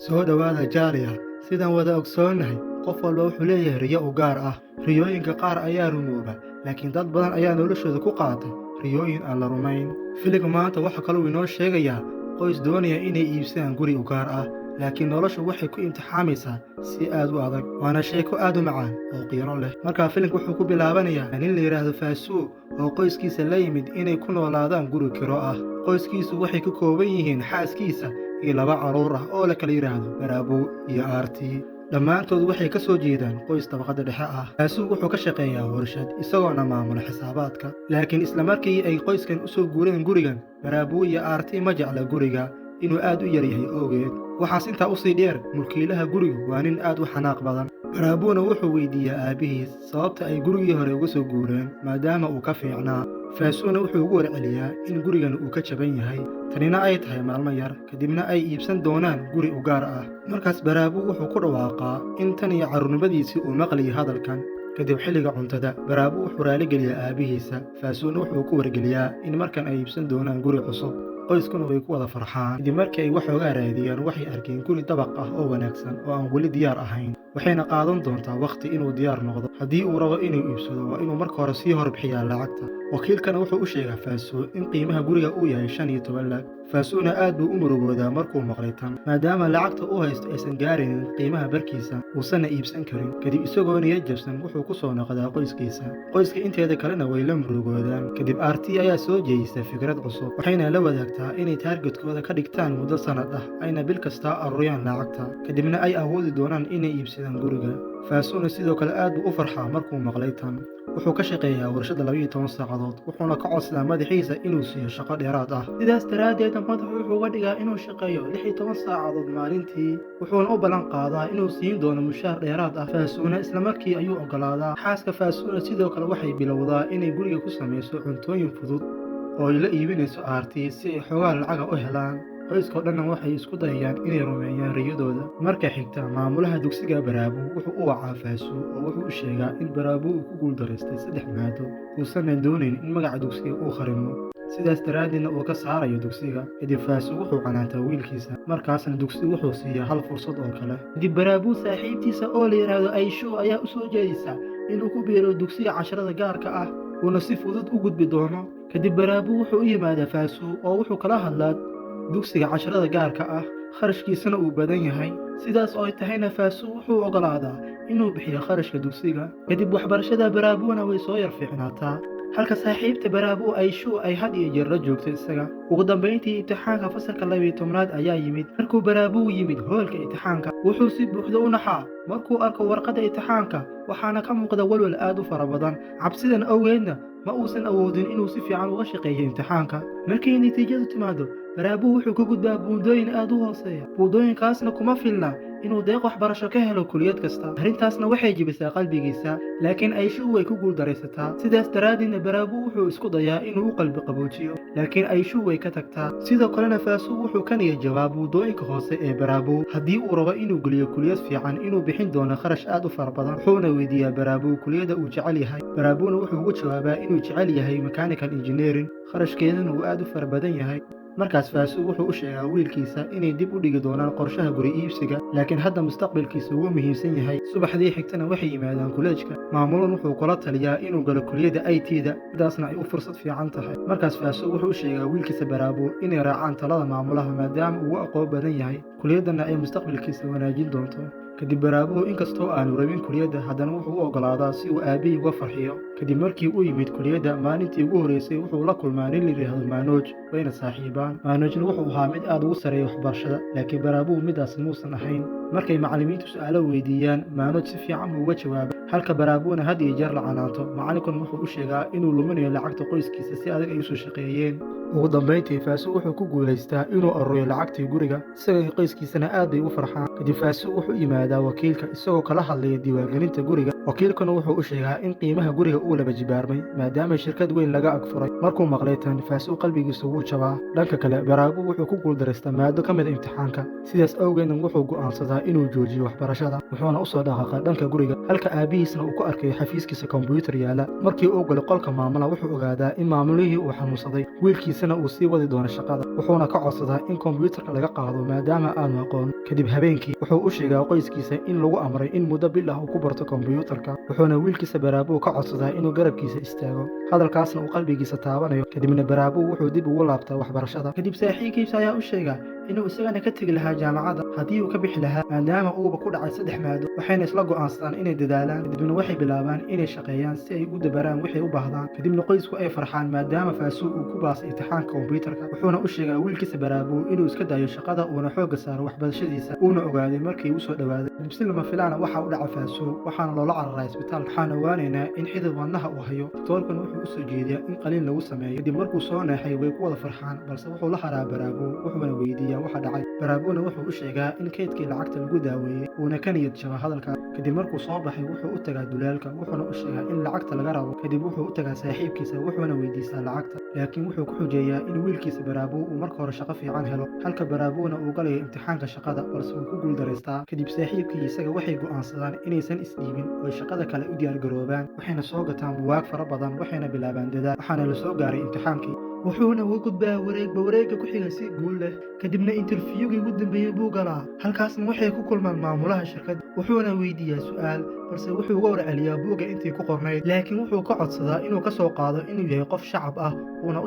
soo dhowaada jaaliya sidaan wada ogsoonnahay qof walba wuxuu leeyahay riyo u gaar ah. riyooyinka qaar ayaa rumooba, laakiin dad badan ayaa noloshooda ku qaatay riyooyin aan la rumayn. filimka maanta waxaa kaluu inoo sheegayaa qoys doonaya inay iibsadaan guri u gaar ah, laakiin noloshu waxay ku imtixaamaysaa si aad u adag. waana sheeko aad u macaan oo qiiro leh. markaa filimka wuxuu ku bilaabanayaa nin la yidhaahdo faasuu oo qoyskiisa la yimid inay ku noolaadaan guri kiro ah. qoyskiisu waxay ka kooban yihiin xaaskiisa iyo 2 carruur ah oo la kala yidhaahdo baraabow iyo aartii. dhammaantood waxay ka soo jeedaan qoys tabaqada dhexe ah. faasuu wuxuu ka shaqeeyaa warshad isagoona maamula xisaabaadka. laakiin isla markii ay qoyskan u soo guureen gurigan, baraabow iyo aartii ma jecla guriga inuu aad u yar yahay awgeed. waxaas intaa u sii dheer, mulkiilaha gurigu waa nin aad u xanaaq badan. baraabowna wuxuu weydiiyaa aabbihiis sababta ay gurigii hore uga soo guureen maadaama uu ka fiicnaa. faasuuna wuxuu ugu warceliyaa in gurigan uu ka jaban yahay, tanina ay tahay maalmo yar kadibna ay iibsan doonaan guri u gaar ah. markaas baraabow wuxuu ku dhawaaqaa in tan iyo carruurnimadiisii uu maqlayay hadalkan. kadib xilliga cuntada, baraabow wuxuu raaligeliyaa aabbihiisa. faasuuna wuxuu ku wargeliyaa in markan ay iibsan doonaan guri cusub. qoyskuna way ku wada farxaan. kadib markii ay waxoogaa raadiyaan, waxay arkeen guri dabaq ah oo wanaagsan oo aan weli diyaar ahayn, waxayna qaadan doontaa wakhti inuu diyaar noqdo. haddii uu rabo inuu iibsado, waa inuu marka hore sii horbixiyaa lacagta. wakiilkana wuxuu u sheegaa faasuu in qiimaha guriga uu yahay 15 laag. faasuuna aad buu u murugoodaa markuu maqlay tan, maadaama lacagta uu haysto aysan gaaraynin qiimaha barkiisa, uusanna iibsan karin. kadib isagoo niyad jabsan wuxuu ku soo noqdaa qoyskiisa. qoyska inteeda kalena way la murugoodaan. kadib aartii ayaa soo jeedisa fikrad cusub, waxayna la wadaagtaa inay taargetkooda ka dhigtaan muddo sannad ah, ayna bil kastaa aruuriyaan lacagta, kadibna ay awoodi doonaan inay iibsadaan guriga. faasuuna sidoo kale aad buu u farxaa markuu maqlay tan. wuxuu ka shaqeeyaa warshadda 12 saacadood, wuxuuna ka codsadaa madaxiisa inuu siiyo shaqo dheeraad ah. sidaas daraaddeed madaxu wuxuu uga dhigaa inuu shaqeeyo 16 saacadood maalintii, wuxuuna u ballan qaadaa inuu siin doono mushaar dheeraad ah. faasuuna isla markii ayuu oggolaadaa. xaaska faasuuna sidoo kale waxay bilowdaa inay guriga ku samayso cuntooyin fudud oo ay la iibinayso aartii si ay xoogaa lacaga u helaan. qoyskao dhanna waxay isku dayayaan inay rumeeyaan riyadooda. marka xigta, maamulaha dugsiga baraabow wuxuu u wacaa faasuu oo wuxuu u sheegaa in baraabow uu ku guuldaraystay 3 maado, uusanna doonayn in magaca dugsiga uu kharimo, sidaas daraaddeedna uu ka saarayo dugsiga. kadib faasuu wuxuu canaantaa wiilkiisa, markaasna dugsigu wuxuu siiyaa hal fursad oo kale. kadib baraabow saaxiibtiisa oo la yidhaahdo aysho ayaa u soo jeedisa inuu ku biiro dugsiga casharada gaarka ah, uuna si fudud u gudbi doono. kadib baraabow wuxuu u yimaadaa faasuu oo wuxuu kala hadlaa dugsiga casharada gaarka ah, kharashkiisana uu badan yahay. sidaas oo ay tahayna faasuu wuxuu oggolaadaa inuu bixiyo kharashka dugsiga. kadib waxbarashada baraabowna way soo yar fiicnaataa, halka saaxiibta baraabow aysho ay had iyo jeer la joogto isaga. ugu dambayntii, imtixaanka fasalka 12aad ayaa yimid. markuu baraabow yimid hoolka imtixaanka, wuxuu si buuxda u naxaa markuu arko warqadda imtixaanka, waxaana ka muuqda walwal aad u fara badan. cabsidan awgeedna ma uusan awoodin inuu si fiican uga shaqeeyo imtixaanka. markay natiijadu timaado, baraabow wuxuu ka gudbaa buundooyin aad u hooseeya. buundooyinkaasna kuma filna inuu deeq waxbarasho ka helo kuliyad kasta. arrintaasna waxay jebisaa qalbigiisa, laakiin aysho way ku guuldaraysataa. sidaas daraaddeedna baraabow wuxuu isku dayaa inuu u qalbi qaboojiyo, laakiin aysho way ka tagtaa. sidoo kalena faasuu wuxuu ka niyad jabaa buundooyinka hoose ee baraabow. haddii uu rabo inuu geliyo kuliyad fiican, inuu bixin doono kharash aad u fara badan. wuxuuna weydiiyaa baraabow kuliyadda uu jecel yahay. baraabowna wuxuu ugu jawaabaa inuu jecel yahay mechanical engineering, kharashkeedana uu aad u fara badan yahay. markaas faasuu wuxuu u sheegaa wiilkiisa inay dib u dhigi doonaan qorshaha guri iibsiga, laakiin hadda mustaqbalkiisa ugu muhiimsan yahay. subaxdii xigtana waxay yimaadaan kuleejka. maamulan wuxuu kula taliyaa inuu galo kuliyadda IT-da, sidaasna ay u fursad fiican tahay. markaas faasuu wuxuu u sheegaa wiilkiisa baraabow inay raacaan talada maamulaha maadaama uu aqoon badan yahay, kuliyaddanna ay mustaqbalkiisa wanaajin doonto. kadib baraabow inkastoo aanu rabin kuliyadda, haddana wuxuu u oggolaadaa si uu aabbihii uga farxiyo. kadib markii uu yimid kuliyadda, maalintii ugu horreysay wuxuu la kulmaa nin la yidhaahdo maanooj, wayna saaxiibaan. maanoojna wuxuu ahaa mid aad ugu sarreeya waxbarashada, laakiin baraabow midaas muusan ahayn. markay macallimiintu su'aalo weydiiyaan, maanooj si fiican buu uga jawaaba, halka baraabowna had iyo jeer la canaanto. macallinkuna wuxuu u sheegaa inuu luminayo lacagta qoyskiisa si adag ay usoo shaqeeyeen. ugu dambayntii, faasuu wuxuu ku guulaystaa inuu aruuriyo lacagtii guriga, isaga iyo qoyskiisana aad bay u farxaan. kadib faasuu wuxuu yimaadaa wakiilka isagoo kala hadlaya diiwaangelinta guriga. wakiilkuna wuxuu u sheegaa in qiimaha guriga uu laba jibaarmay maadaama shirkad weyn laga agfuray. markuu maqlay tan, faasuu qalbigiisa wuu jabaa. dhanka kale, baraabow wuxuu ku guuldaraystaa maado ka mid a imtixaanka, sidaas awgeedna wuxuu go'aansadaa inuu joojiyo waxbarashada, wuxuuna u soo dhaqaaqaa dhanka guriga, halka aabbihiisna uu ku arkayo xafiiskiisa kombuyuutar yaala. markii uu galay qolka maamula, wuxuu ogaadaa in maamulihii uu xanuunsaday. wiilkiisa wiilkiisana uu sii wadi doono shaqada, wuxuuna ka codsadaa in kombiyuutarka laga qaado maadaama aanu aqoon. Kadib habeenkii wuxuu u sheegaa qoyskiisa in lagu amray in muddo bil ah uu ku barto kombiyuutarka, wuxuuna wiilkiisa Baraabu ka codsadaa inuu garabkiisa istaago. Hadalkaasna uu qalbigiisa taabanayo. Kadibna Baraabu wuxuu dib ugu laabtaa waxbarashada. Kadib saaxiibkiisa ayaa u sheega inuu isagana ka tegi lahaa jaamacadda haddii uu ka bixi lahaa maadaama uuba ku dhacay 3 maado. Waxayna isla go'aansadaan inay dadaalaan. Kadibna waxay bilaabaan inay shaqeeyaan si ay u dabaraan wixii u baahdaan. Kadibna qoysku ay farxaan maadaama Faasuu uu ku baasay imtixaanka kombiyuutarka, wuxuuna u sheegaa wiilkiisa Baraabu inuu iska dayo shaqada uuna xoogga saaro waxbarashadiisa. Uuna ogaaday markii uu soo dhawaaday. Kadib si lama filaan ah waxa u dhacay Faasuu, waxaana loola cararay isbitaalka. Waxaan ogaanaynaa in xidid wadnaha uu hayo. Doktorkuna wuxuu u soo jeediyaa in qaliin lagu sameeyo. Kadib markuu soo neexay way ku wada farxaan, balse wuxuu la haraa Baraabu wuxuuna weydiiyaa waxa dhacay. Baraabuna wuxuu u sheegaa in kaydkii lacagta lagu daaweeyey uuna ka niyad jabay hadalka. Kadib markuu soo baxay wuxuu u tagaa dulaalka, wuxuuna u sheegaa in lacagta laga rabo. Kadib wuxuu u tagaa saaxiibkiisa wuxuuna weydiistaa lacagta, laakiin wuxuu ku xujeeyaa in wiilkiisa Baraabu uu marka hore shaqo fiican helo, halka Baraabuna uu galayo imtixaanka shaqada balse uu ku guuldareystaa. Kadib saaxiibkii isaga waxay go'aansadaan inaysan isdhiibin oo shaqada kale u diyaar garoobaan. Waxayna soo gataan buugaag fara badan, waxayna bilaabaan dadaal. Waxaana la soo gaaray imtixaankii, wuxuuna uga gudbaa wareegga ku xiga si guul leh. Kadibna interviewgii ugu dambeeyey buu galaa, halkaasna waxay ku kulmaan maamulaha shirkadda, wuxuuna weydiiyaa su'aal balse wuxuu uga warceliyaa buugga intii ku qornayd. Laakiin wuxuu ka codsadaa inuu ka soo qaado inuu yahay qof shacab ah uuna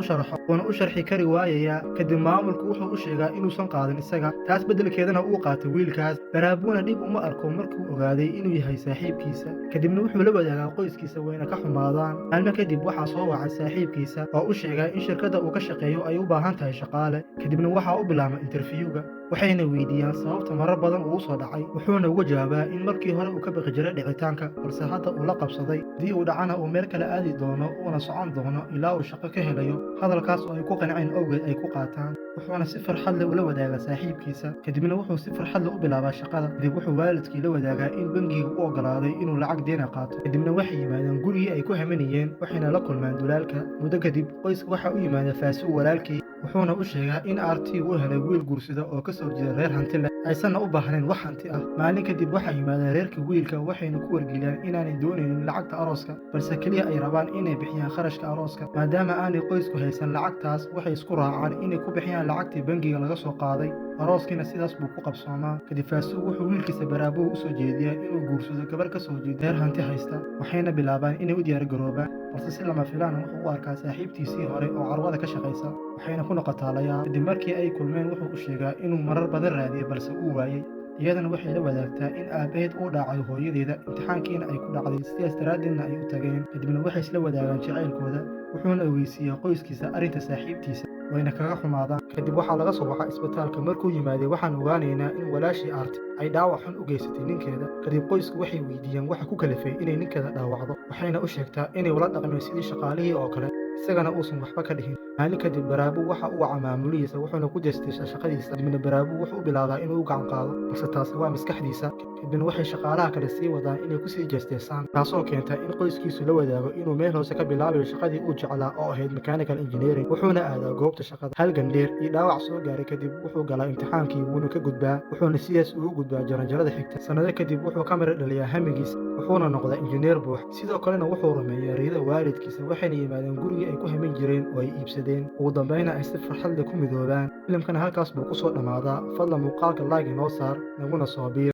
u sharxi kari waayaya. Kadib maamulku wuxuu u sheegaa inuusan qaadin isaga, taas beddelkeedana uu qaatay wiilkaas. Baraabuna dhib uma arko markuu ogaaday inuu yahay saaxiibkiisa. Kadibna wuxuu la wadaagaa qoyskiisa wayna ka xumaadaan. Maalmo kadib waxaa soo wacay saaxiibkiisa oo u sheegay in shirkadda uu ka shaqeeyo ay u baahan tahay shaqaale. Kadibna waxaa u bilaabma interviewga, waxayna weydiiyaan sababta marar badan uu soo dhacay. Wuxuuna uga jawaabaa in markii hore uu ka baqi jiray dhicitaanka, balse hadda uu la qabsaday. Haddii uu dhacana uu meel kale aadi doono uuna socon doono ilaa uu shaqo ka helayo. Hadalkaas oo ay ku qanceen awgeed ay ku qaataan, wuxuuna si farxad leh ula wadaagaa saaxiibkiisa. Kadibna wuxuu si farxad leh u bilaabaa shaqada. Kadib wuxuu waalidkii la wadaagaa in bangiga u oggolaaday inuu lacag deena qaato. Kadibna waxay yimaadeen gurigii ay ku haminayeen, waxayna la kulmaan dulaalka. Muddo kadib qoyska waxaa u yimaada Faasuu walaalkii, wuxuuna u sheegaa in RT uu helay wiil guursada oo ka soo jeeda reer hanti leh, aysanna u baahnayn wax hanti ah. Maalin kadib waxaa yimaada reerka wiilka, waxayna ku wargeliyaan inaanay doonaynin lacagta arooska, balse keliya ay rabaan inay bixiyaan kharashka arooska. Maadaama aanay qoysku haysan lacagtaas, waxay isku raacaan inay ku bixiyaan lacagtii bangiga laga soo qaaday. Arooskiina sidaas buu ku qabsoomaa. Kadib Faasuu wuxuu wiilkiisa Baraabu u soo jeediyaa inuu guursado gabar ka soo jeeda reer hanti haysta, waxayna bilaabaan inay u diyaar garoobaan. balse si lama filaan wuxuu u arkaa saaxiibtiisii hore oo carwada ka shaqaysa, waxayna ku noqotaalayaa. Kadib markii ay kulmeen wuxuu u sheegaa inuu marar badan raadiyay balse uu waayay. iyadana waxay la wadaagtaa in aabaheed uu dhaacay hooyadeeda, imtixaankiina ay ku dhacday, sidaas daraaddeedna ay u tageen. Kadibna waxay isla wadaagaan jacaylkooda, wuxuuna ogeysiiyaa qoyskiisa arrinta saaxiibtiisa, wayna kaga xumaadaan. Kadib waxaa laga soo baxaa isbitaalka. Markuu yimaaday waxaan ogaanaynaa in walaashii Arti ay dhaawac xun u geysatay ninkeeda. Kadib qoysku waxay weydiiyaan waxa ku kalifay inay ninkeeda dhaawacdo, waxayna u sheegtaa inay ula dhaqmeen sidii shaqaalihii oo kale, isagana uusan waxba ka dhihin. maalin kadib Baraabu waxa uu wacaa maamulihiisa, wuxuuna ku jeestaa shaqadiisa. kadibna Baraabu wuxuu u bilaabaa inuu u gacan qaado, balse taasi waa maskaxdiisa. kadibna waxay shaqaalaha kale sii wadaan inay ku sii jeesteesaan, taasoo keenta in qoyskiisu la wadaago inuu meel hoose ka bilaabayo shaqadii uu jeclaa oo ahayd mechanical engineering. wuxuuna aadaa goobta shaqada. halgan dheer iyo dhaawac soo gaaray kadib wuxuu galaa imtixaankii, wuuna ka gudbaa, wuxuuna sidaas ugu gudbaa jaranjarada xigta. sanado kadib wuxuu ka mara dhaliyaa hamigiisa, wuxuuna noqdaa injineer buux. sidoo kalena wuxuu rumeeyaa riyada waalidkiisa, waxayna yimaadeen gurigii ay ku hamin jireen oo ay iibsadeen. ugu dambayna ay si farxad leh ku midoobaan. filimkana halkaas buu ku soo dhammaadaa. fadlan muuqaalka like inoo saar, naguna soo biir.